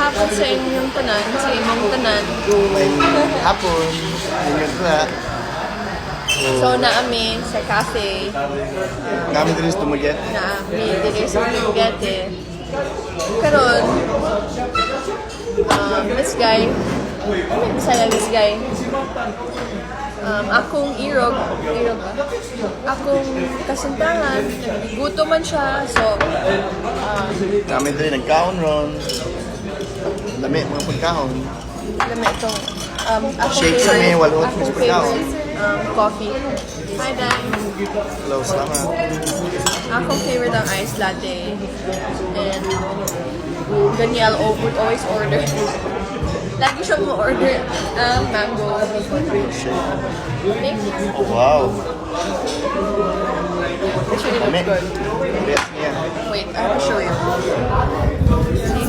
hapon sa inyong tanan, sa imong tanan. May hapon. Ingat na. So, naami sa cafe, Kami din sa tumaget. naami dili sa Dumaguete. Karon, Miss Guy, Bisaya Miss Guy, akong irog ba? Akong kasintahan, guto man siya, so, Kami din nagkaon ron. Dami mga pagkaon. alam mo itong, akong Shake sa may walhot, akong Miss Pagkaon. favorite, coffee. Hi, Dan. Hello, salamat. Akong favorite ang iced latte. And Danielle would always order. Lagi siya mo order mango. Thank you. Oh, wow. Actually, Dami. looks good. Yes, niya. Wait, I have to show you. See?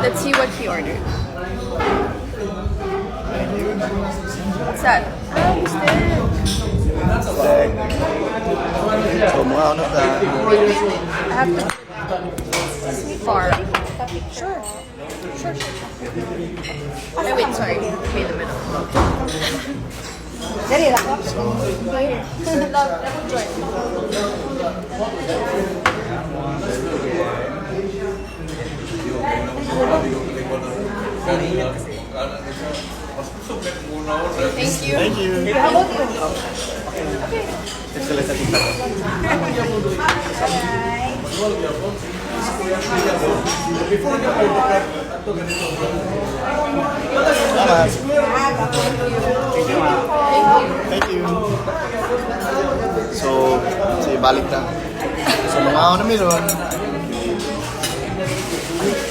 Let's see what he ordered. What's that? Steak. So, mga ano ta. Wait. I have to. Far. Sure. Sure. Ay, wait, sorry. Wait a minute. Dali lang. Join. Thank you. Thank you. How about you? Text ulit sa TikTok. Salamat. Thank you. So, balik na. So, mga ano meron.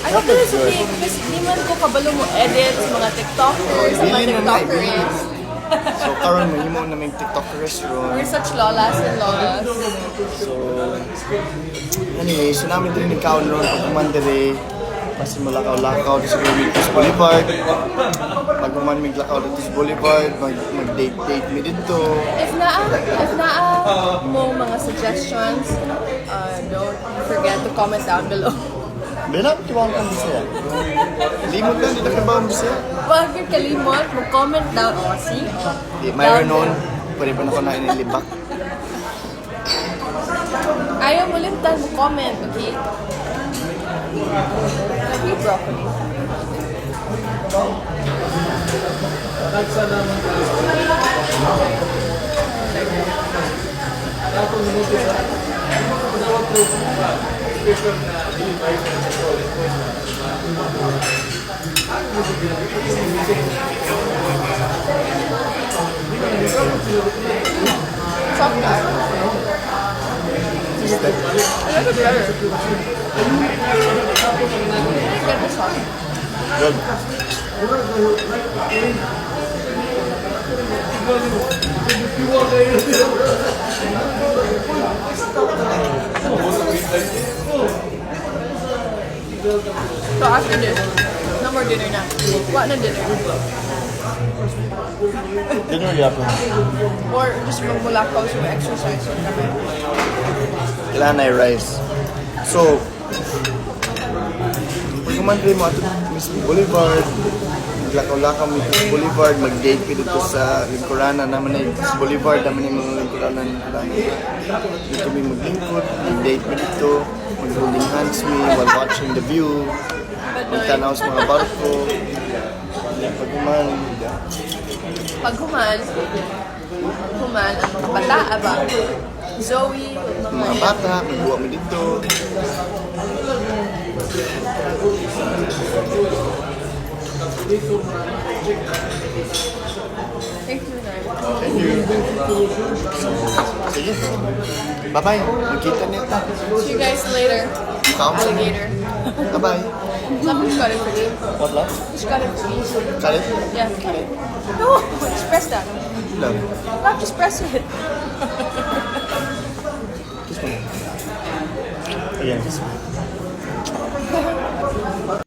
Ano ko na sabihin? Kasi di man ko kabalo mo edit sa mga TikTokers, sa mga Bilin na na, TikTokers. So, karon mo himo na may TikTok restaurant. We're such lolas and lolas. So, anyway, so namin din nagkaon ron pag umandere. Kasi malakaw-lakaw sa Remitos Boulevard. Pag uman may lakaw dito sa Boulevard, mag-date mi dito. If naa mo mga suggestions, don't forget to comment down below. Benap, kiwang kang bisaya. Limot lang, dito ka ba ang bisaya? Huwag kang kalimot, mag-comment down. Oh, see? Di, mayroon nun. Pwede pa na ko na inilibak. Ayaw mo limtan, mag-comment, okay? Okay, broccoli. Soft guy. A little bit better. Get this one. Good. So after this, no more dinner na. What na dinner? Dinner yapon. Or just magmulakaw sa exercise or kami? Kailangan na rice. So, pag umandre mo ato Miss Boulevard, maglakaw-lakaw mo sa Boulevard, mag-date ka dito sa Lingkurana naman na sa Boulevard, naman yung mga Lingkurana. Dito may maglingkod, mag-date mo dito, mag-holding hands me while watching the view, magtanaw sa mga barko. Pag uman, Pag human ang mga bata ba? Zoe, mga bata, magbuwa mo dito. Thank you, Nay. Thank you. Sige. Bye-bye. Magkita niyo ta. See you guys later. Kaon sa inyo. Alligator. Bye-bye. Something's got it for you. What love? Just got it for me. Got it? Yeah, got it. No, just press that. Love. Not just press it. Kiss mo. Ayan, kiss mo.